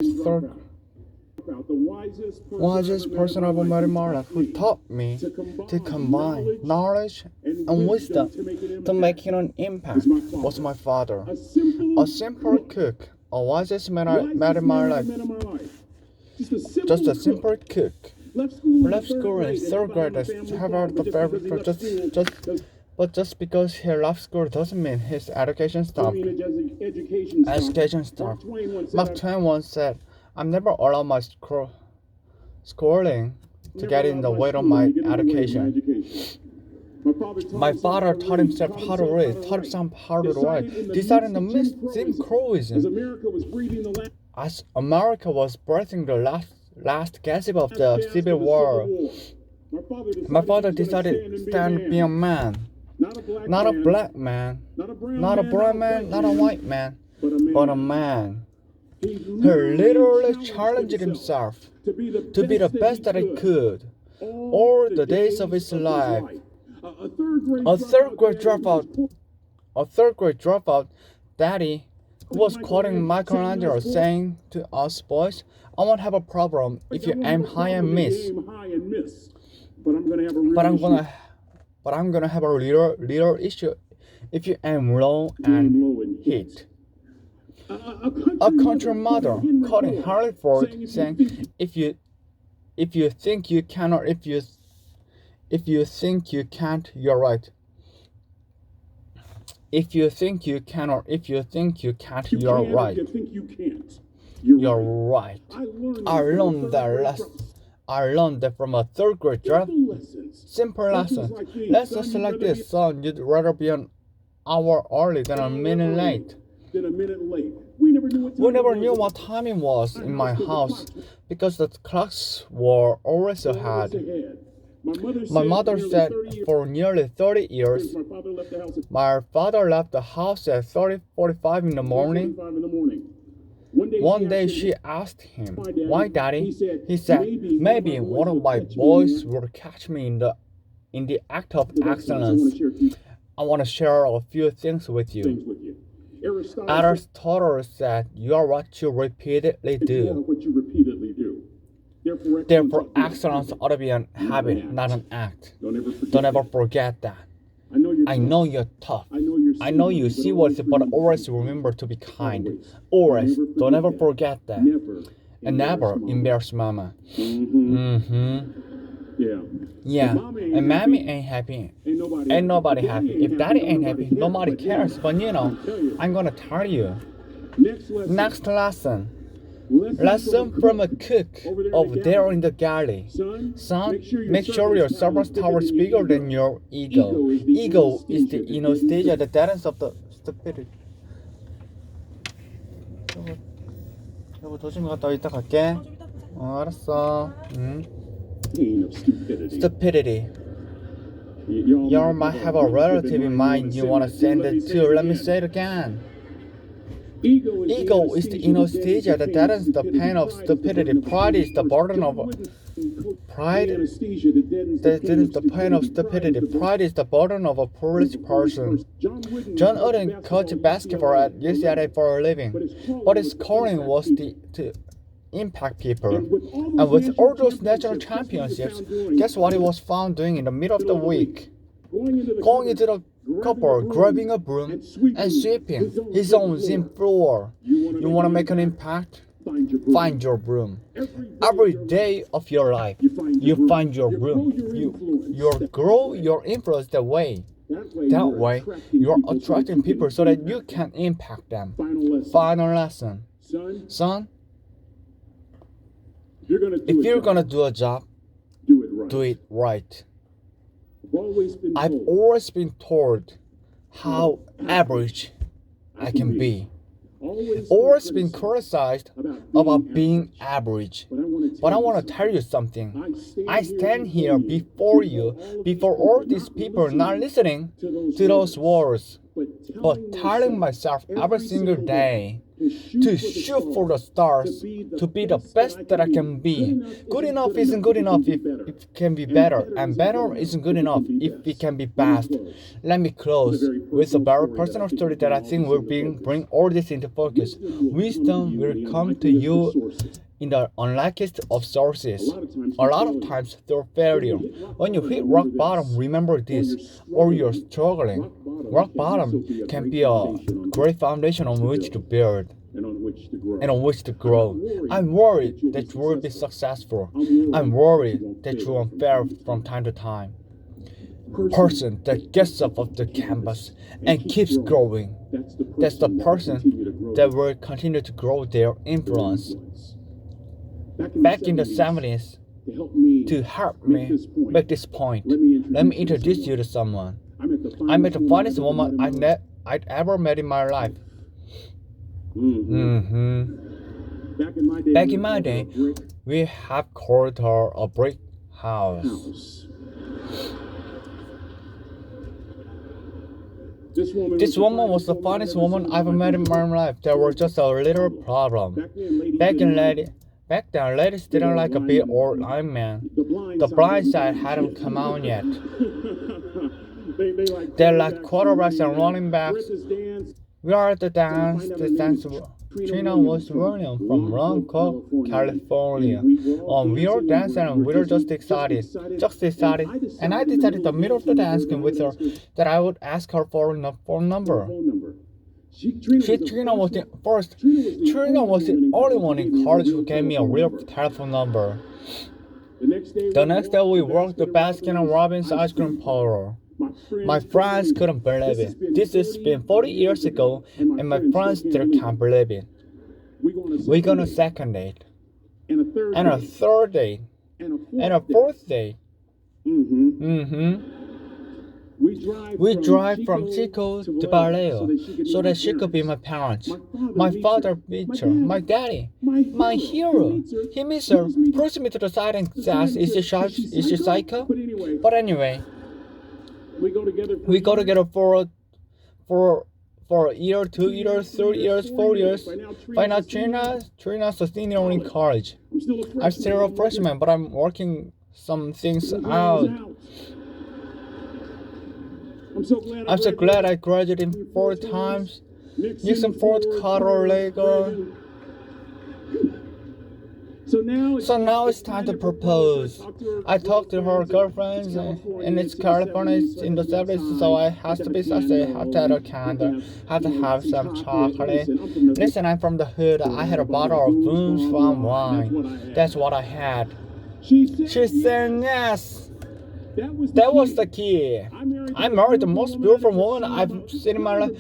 third wisest person I've met in my life who taught me to combine knowledge and wisdom to make an impact was my father. A simple cook, a wisest man I met in my life. Just a simple cook. Left school in third grade as Harvard the favorite but just because he left school doesn't mean his education stopped. Mark Twain once said, "I'm never allowed my schooling to get in the way of my education." My father taught himself how to read, taught himself how to write, decided to miss synchronism as America was breathing the last gasp of the Civil War. My father decided to stand being a man. Not a black man, not a brown man, not a white man, but a man. He literally challenged himself to be the best that he could all the days of his life. A third grade dropout, daddy, who was quoting Michelangelo, saying to us boys, "I won't have a problem if you aim high and miss. But I'm gonna have a little issue if you aim low and hit." A country mother quoting Harry Ford, saying, if you think you cannot, if you think you can't, you're right. If you think you cannot, if you think you can't, you're right. You're right. I learned that from a third grade draft. Simple lesson. Lessons like this, son. You'd rather be an hour early than a minute late. We never knew what time it was in my house because the clocks were always ahead. My mother said for nearly 30 years, my father left the house at 30:45 in the morning. One day she asked him, "Why, Daddy?" He said, "Maybe one of my boys will catch me in the act of excellence. I want to share a few things with you." Aristotle said, "You are what you repeatedly do." Therefore, excellence ought to be a habit, not an act. Don't ever forget that. I know you're tough. I know you see what's it, but always remember to be kind. Always, don't ever forget that. And never embarrass mama. Yeah, and mommy ain't happy. Ain't nobody happy. If daddy ain't happy, nobody cares. But I'm gonna tell you. Next lesson. Lesson from a cook over there in the galley. Son, make sure your service tower is bigger than your ego. Ego is the stage at the deadness of the stupidity. 여보 조심히 갔다 이따 갈게. 알았어. Stupidity. You might have a relative in mind you want to send it to. Let me say it again. Ego is the stage at the deadens the pain of stupidity. Pride is the burden of pride. That is the pain of stupidity. Pride is the burden of a foolish person. John Wooden coached basketball at UCLA for a living, but his calling was to impact people. And with all those national championships, guess what he was found doing in the middle of the week? Going into the cupboard, grabbing a broom, and sweeping his own gym floor. You want to make an impact? Find your broom. Every day of your life, you find your broom. You grow your influence that way. That way, you're attracting people so that you can impact them. Final lesson. Son, if you're gonna do a job, do it right. I've always been told how average I can be. Always been criticized about being average. But I want to tell you something. I stand here before you, before all these people not listening to those words, but telling myself every single day, to shoot for the stars, to be the best that I can be. Good enough isn't good enough if it can be better, and better isn't good enough if it can be best. Let me close with a very personal story that I think will bring all this into focus. Wisdom will come to you in the unlikeliest of sources. A lot of times through failure. When you hit rock bottom, remember this, or you're struggling. Rock bottom can be a great foundation on which to build and on which to grow. I'm worried that you will be successful. I'm worried that you will fail from time to time. Person that gets up off the canvas and keeps growing. That's the person that will continue to grow their influence. Back in the 70s, to help me make this point, let me introduce you to someone. I met the funniest woman I'd ever met in my life. Back in my day, we have called her a brick house. This woman was the funniest woman I've met in my life. There was just a little problem. Back then, ladies didn't like a big old Iron Man. The blind side hadn't come out yet. They liked quarterbacks and running backs. We are at the dance. Trina was William from Ronco, California. We were dancing and we were just excited. And I decided in the middle of the dance with her that I would ask her for a phone number. Trina was the only one in college who gave me a real telephone number. The next day we worked the Baskin & Robbins ice cream parlor. My friends couldn't believe it. This has been 40 years ago, and my friends still can't believe it. We got a second date, and a third date, and a fourth date. We drive from Chico to Vallejo so that she could be my parents. My father beats her. My daddy, my hero. He meets her, pushes me to the side and says, Is she psycho? But anyway, we go together for a year, 2 years, 3 years, 4 years. By now, Trina's a senior in college. I'm still a freshman, but I'm working some things out. I'm so glad I graduated 4 times. Nixon, Ford, Carter, Lego. So now it's time to propose. I talked to her girlfriends, and it's California, it's in the 70s, so I have to be sassy, have to have a candle, have to have some chocolate. Listen, I'm from the hood. I had a bottle of Boone's Farm wine. That's what I had. She said yes. That was the key. I married the most beautiful woman I've seen in my life.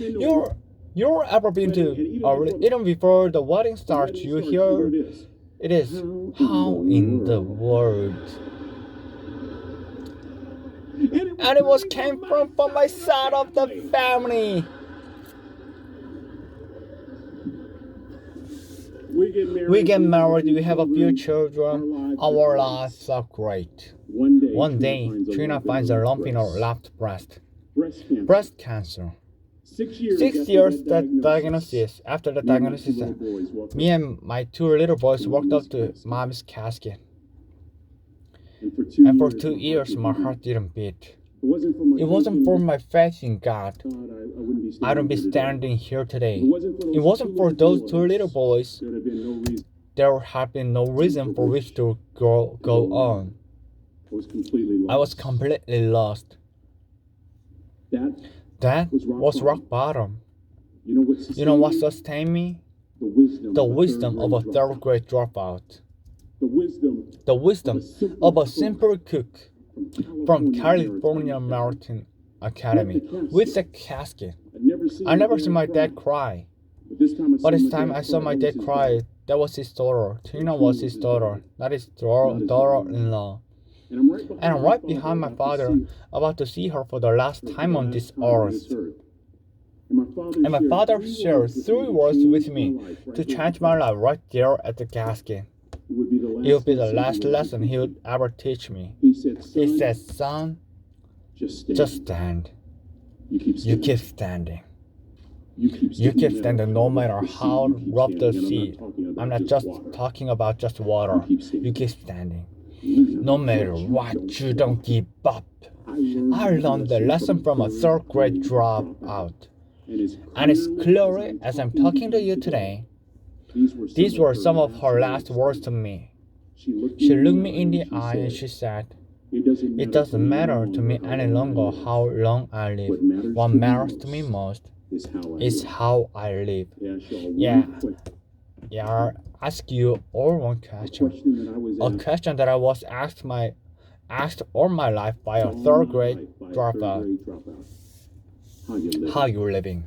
You're ever been to, even before the wedding starts, you hear it is, how in the world? And it was came from my side of the family. We get married, we have a few children, our lives are great. One day, Trina finds a lump in her left breast. Breast cancer. 6 years that diagnosis. After the diagnosis, me and my 2 little boys walked up to mom's casket. And for 2 years, my heart didn't beat. It wasn't for my faith in God. I wouldn't be standing here today. It wasn't for those 2 little boys. There would have been no reason for which to go on. I was completely lost. That was rock bottom. You know what sustained me? The wisdom of a 3rd grade dropout. The wisdom of a simple cook from California Mountain Academy with a casket. I never seen my dad cry. But this time I saw my dad cry. That was his daughter. Trina was his daughter, not his daughter-in-law. And I'm right behind my father, about to see her for the last time on this earth. And my father shared 3 words with me to change my life right there at the casket. It would be the last lesson he would ever teach me. He said, son, just stand. You keep standing. You keep standing no matter how rough the sea. I'm not just talking about just water. You keep standing. No matter what, you don't give up. I learned the lesson from a third grade dropout. And as clearly as I'm talking to you today, these were some of her last words to me. She looked me in the eye and she said, "It doesn't matter to me any longer how long I live. What matters to me most is how I live." Yeah, I'll ask you all one question. A question that I was asked all my life by a third grade dropout. How you living?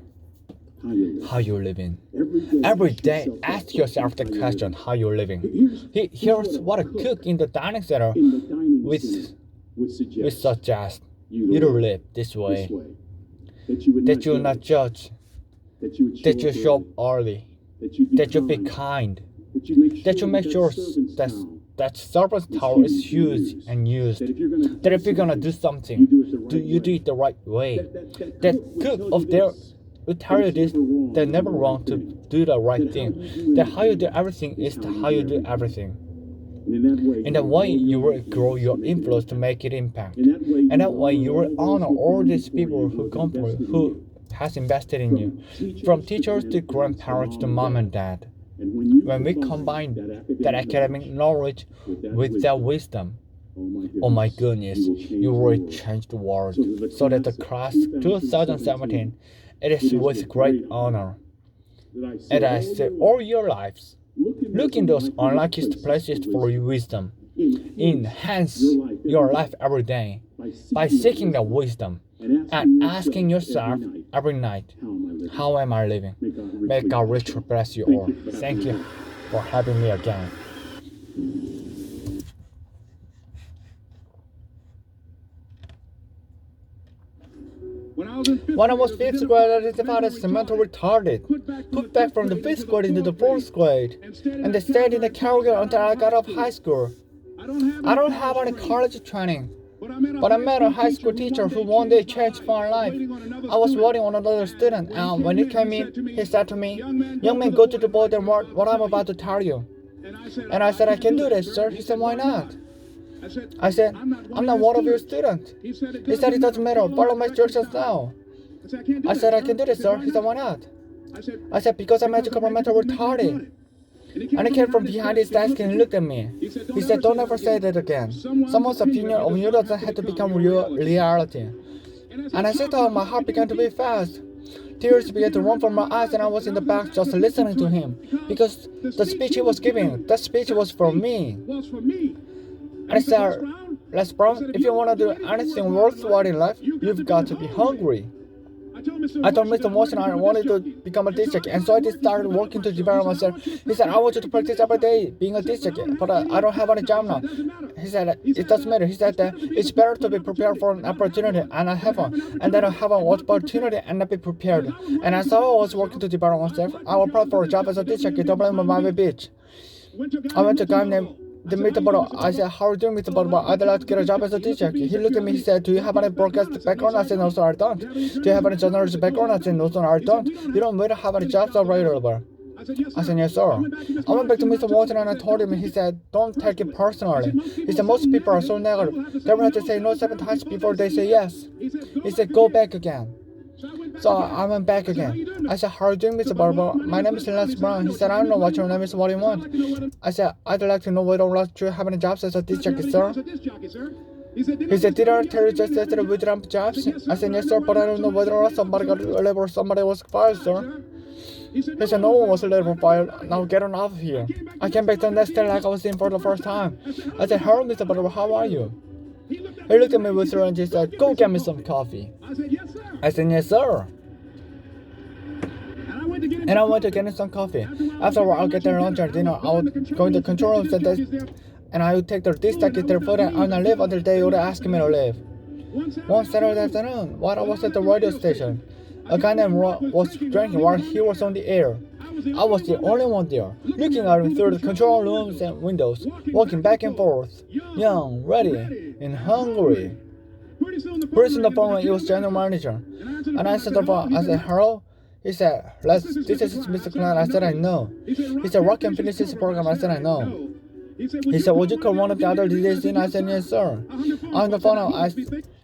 How you living? Every day, ask yourself the question, how you living? Here's what a cook in the dining center would suggest. You to live this way. That you not judge. That you show up early. That you be kind. That you make sure that servant's towel is used and used. That if you're gonna do something, you do it the right way. That cook of there will tell you this, they're never wrong to do the right thing. That how you do everything is how you do everything. In that way, you will grow your influence to make it impact. And that way, you will honor all these people who has invested in you, from teachers to grandparents to mom and dad. When we combine that academic knowledge with that wisdom, oh my goodness, you will change the world. So that the class 2017, it is with great honor. And I say all your lives, look in those unlikeliest places for your wisdom. Enhance your life every day by seeking the wisdom and asking yourself every night, how am I living? May God richly bless you all. Thank you for having me again. When I was 5th grade, I identified as mentally retarded, put back from the 5th grade into the 4th grade, and they stayed in the career until I got out of high school. I don't have any college training, but I met a high school teacher who one day changed my life. I was waiting on another student, and when he came in, he said to me, "Young man, go to the board and write what I'm about to tell you." And I said, "I can do this, sir." He said, "Why not?" I said, "I'm not one of your students." He said, "It doesn't matter. Follow my instructions now." I said, "I can do this, sir." He said, "Why not?" I said, "Because I'm mentally retarded." And he came from behind his desk and looked at me. He said, "Don't ever say that again. Someone's opinion of you doesn't have to become reality." And I said to him, my heart began to beat fast. Tears began to run from my eyes, and I was in the back just listening to him. Because the speech he was giving, that speech was for me. And I said, "Les Brown, if you want to do anything worthwhile in life, you've got to be hungry." I told Mr. Watson I wanted to become a disc jockey, and so I just started working to develop myself. He said, "I want you to practice every day being a disc jockey, but I don't have any job now." He said, "It doesn't matter." He said that it's better to be prepared for an opportunity and not have one, and then have an opportunity and not be prepared. And as I was working to develop myself, I applied for a job as a disc jockey to play Miami Beach. I went to a guy named Mr. Butler. I said, "How are you doing, Mr. Butler? I'd like to get a job as a disc jockey." He looked at me, he said, "Do you have any broadcast background?" I said, "No, sir, I don't." "Do you have any journalist background?" I said, "No, sir, I don't." "You don't really have any jobs available?" I said, "Yes, sir." I went back to Mr. Watson and I told him. He said, "Don't take it personally." He said, "Most people are so negative. They will have to say no 7 times before they say yes." He said, "Go back again." So I went back again. I said, "How are you doing, Mr. Barber? My name is Les Brown." He said, "I don't know what your name is. What do you want?" I said, "I'd like to know whether or not you have any jobs as a disc jockey, sir." He said, "Did I tell you just yesterday we didn't have jobs?" I said, "Yes, sir, but I don't know whether or not somebody got laid or somebody was fired, sir." He said, "No one was laid or fired. Now get on out of here." I came back the next day like I was in for the first time. I said, "Hello, Mr. Barber, how are you?" He looked at me with her and he said, "Go get me some coffee." I said, "Yes, sir." And I went to get some coffee. After I'll get their lunch or dinner, I would go in the control room and I would take their disc jockey to their foot and I leave until they would ask me to leave. One Saturday afternoon, while I was at the radio station, a guy named Ron was drinking while he was on the air. I was the only one there, looking at him through the control rooms and windows, walking back and forth, young, ready, and hungry. Pretty soon the phone rang. It was general manager. And I answered the phone. I said, "Hello?" He said, this is Mr. Klein. I said, I know. He said, Rock can finish this program. I said, I know. He said, would you call one of the other DJs in? I said, yes, sir. On the phone,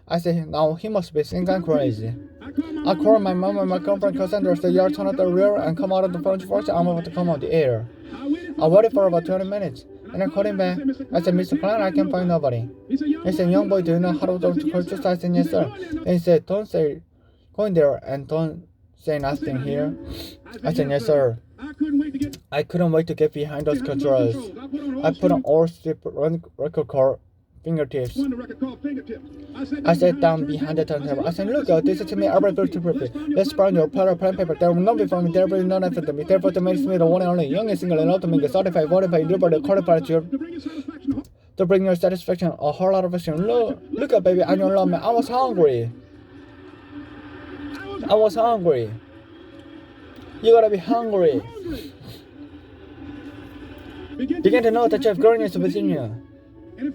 I said, no, he must be thinking crazy. I called my mom and my girlfriend Cassandra said, you turn out the rear and come out of the front first. I'm about to come out the air. I waited for about 20 minutes. And I called him back. I said, Mr. Klein, I can't find nobody. He said, young boy, do you know how to talk to coaches? I said, yes, sir. And he said, don't say, go in there and don't say nothing here. I said, yes, sir. I couldn't wait to get behind those controls. I put on all strip record card fingertips. I sat down behind the turntable. I said, look, this is to me, everybody to prepare. Let's burn your pen paper. There will not be from me, there will be none after me. Therefore, to make me the one and only youngest single and to make a certified, qualified, liberty, qualified to bring your satisfaction, a whole lot of affection. Look up, baby, I don't love me. I was hungry. You gotta be hungry. Begin to know that you have greatness within you.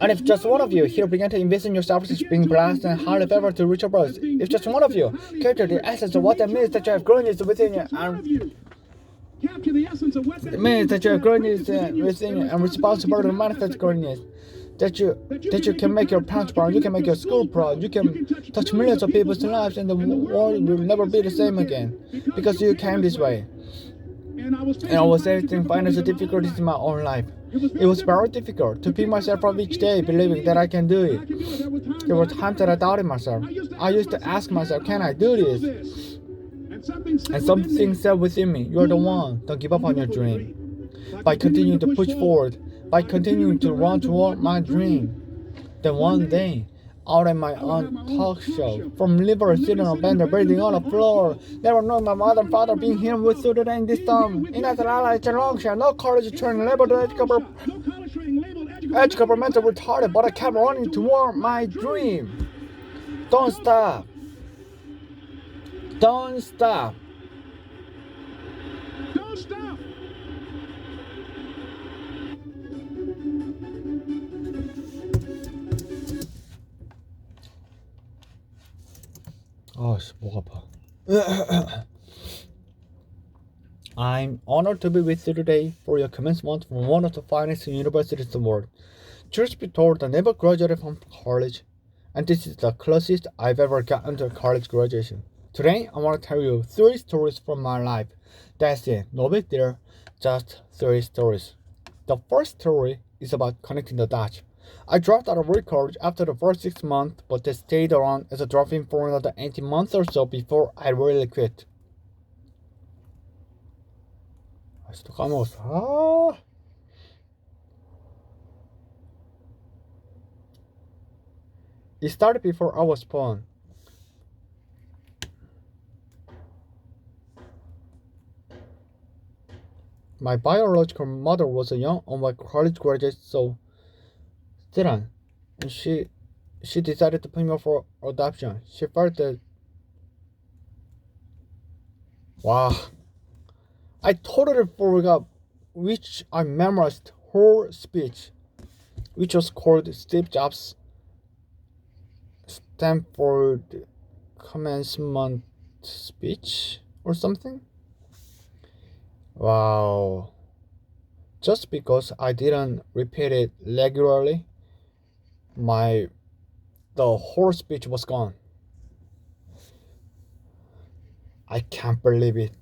And if just one of you here begin to invest in yourself as being blessed and highly favored to reach abroad, if just one of you capture the essence of what that means that you have greatness within you, and it means that you have greatness within you and responsibility to manifest greatness. That you can make your parents proud, you can make your school proud, you can touch millions of people's lives, and the world will never be the same again because you came this way. And I was facing financial difficulties in my own life. It was very difficult to pick myself up each day, believing that I can do it. There were times that I doubted myself. I used to ask myself, can I do this? And something said within me, you're the one, don't give up on your dream. By continuing to push forward, by continuing to run toward my dream, then one day, out in my own talk show, from liver sitting on a bender, breathing on the floor, never knowing my mother and father being here with you today in this time. In that it's a long shot, no college training, labeled educated mental retarded, but I kept running toward my dream. Don't stop. Don't stop. Don't stop. 목 아파. I'm honored to be with you today for your commencement from one of the finest universities in the world. Truth be told, I never graduated from college, and this is the closest I've ever gotten to college graduation. Today, I want to tell you 3 stories from my life. That's it, no big deal, just 3 stories. The first story is about connecting the dots. I dropped out of college after the first 6 months, but I stayed around as a drop-in for another 18 months or so before I really quit. 또 까먹었어. It started before I was born. My biological mother was a young college graduate, so didn't, and she decided to put me up for adoption. She felt that, wow, I totally forgot which I memorized her speech, which was called Steve Jobs' Stanford commencement speech or something. Wow. Just because I didn't repeat it regularly, the whole speech was gone. I can't believe it.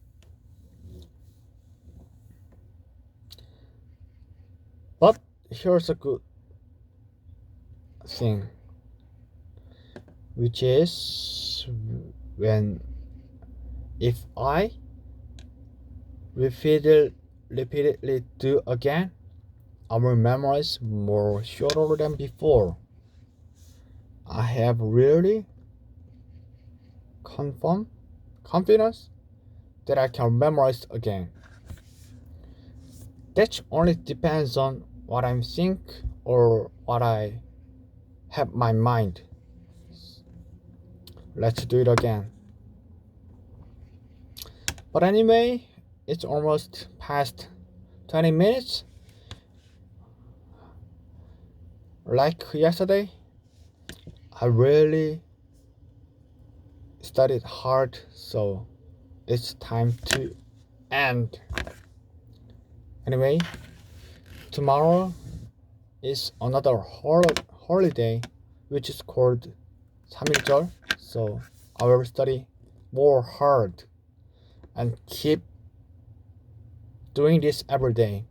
But here's a good thing, which is if I repeatedly do again, I will memorize more shorter than before. I have really confidence that I can memorize again. That only depends on what I think or what I have my mind. Let's do it again. But anyway, it's almost past 20 minutes. Like yesterday, I really studied hard, so it's time to end. Anyway, tomorrow is another holiday which is called 3.1절. So I will study more hard and keep doing this every day.